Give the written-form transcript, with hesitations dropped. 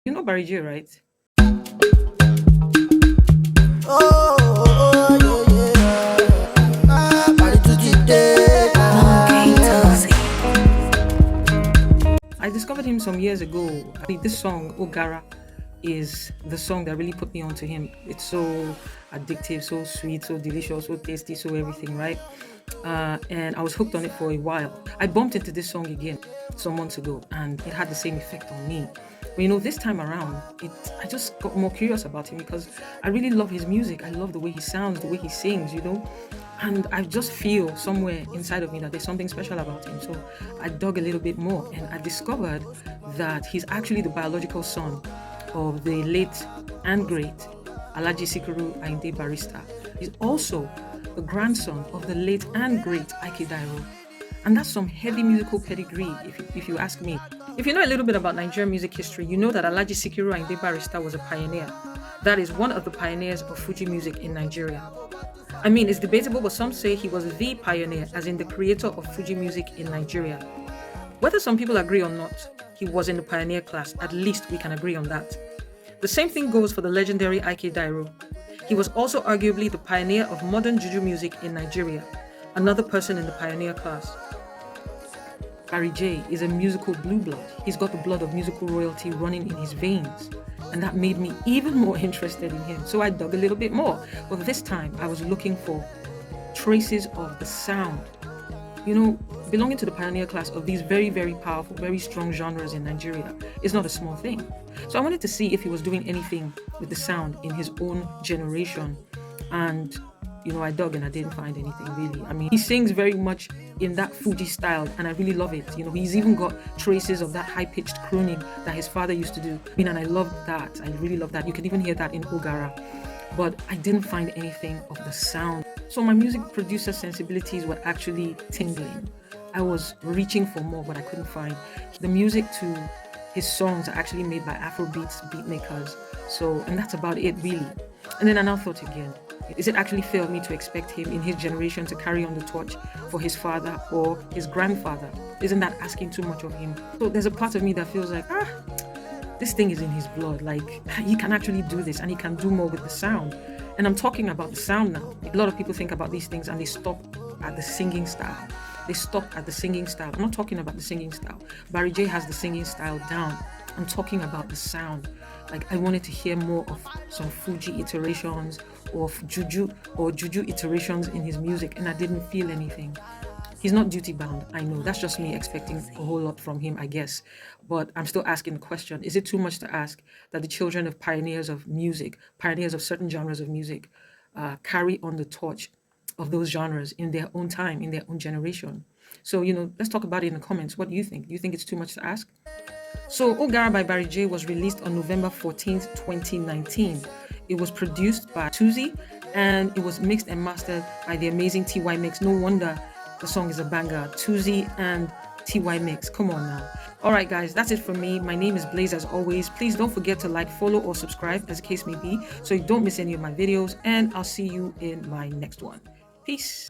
You know Barry Jhay, right? I discovered him some years ago. I mean, this song, Ogara, is the song that really put me onto him. It's so addictive, so sweet, so delicious, so tasty, so everything, right? And I was hooked on it for a while. I bumped into this song again some months ago, and it had the same effect on me. But this time around, I just got more curious about him because I really love his music. I love the way he sounds, the way he sings. And I just feel somewhere inside of me that there's something special about him. So I dug a little bit more, and I discovered that he's actually the biological son of the late and great Alhaji Sikiru Ayinde Barrister. He's also the grandson of the late and great Ike Dairo. And that's some heavy musical pedigree, if you ask me. If you know a little bit about Nigerian music history, you know that Alhaji Sikiru Ayinde Barrister was a pioneer. That is one of the pioneers of Fuji music in Nigeria. I mean, it's debatable, but some say he was the pioneer, as in the creator of Fuji music in Nigeria. Whether some people agree or not, he was in the pioneer class. At least we can agree on that. The same thing goes for the legendary Ike Dairo. He was also arguably the pioneer of modern juju music in Nigeria, another person in the pioneer class. Barry Jhay is a musical blue blood. He's got the blood of musical royalty running in his veins. And that made me even more interested in him. So I dug a little bit more. But this time I was looking for traces of the sound. Belonging to the pioneer class of these very, very powerful, very strong genres in Nigeria is not a small thing. So I wanted to see if he was doing anything with the sound in his own generation. And I dug and I didn't find anything really. I mean, he sings very much in that Fuji style and I really love it. He's even got traces of that high-pitched crooning that his father used to do. And I love that. I really love that. You can even hear that in Ogara. But I didn't find anything of the sound. So my music producer sensibilities were actually tingling. I was reaching for more, but I couldn't find. The music to his songs are actually made by Afrobeats beat makers. And that's about it really. And then I now thought again, is it actually fair of me to expect him in his generation to carry on the torch for his father or his grandfather? Isn't that asking too much of him? So there's a part of me that feels like, this thing is in his blood. Like, he can actually do this and he can do more with the sound. And I'm talking about the sound now. A lot of people think about these things and they stop at the singing style. I'm not talking about the singing style. Barry Jhay has the singing style down. I'm talking about the sound. Like, I wanted to hear more of some Fuji iterations or juju iterations in his music, and I didn't feel anything. He's not duty bound, I know. That's just me expecting a whole lot from him, I guess. But I'm still asking the question, is it too much to ask that the children of pioneers of music, pioneers of certain genres of music, carry on the torch of those genres in their own time, in their own generation? So, let's talk about it in the comments. What do you think? Do you think it's too much to ask? So, Ogara by Barry Jhay was released on November 14th, 2019. It was produced by Tuzi and it was mixed and mastered by the amazing TY Mix. No wonder the song is a banger. Tuzi and TY Mix. Come on now. All right, guys, that's it from me. My name is Blaze as always. Please don't forget to like, follow, or subscribe as the case may be so you don't miss any of my videos. And I'll see you in my next one. Peace.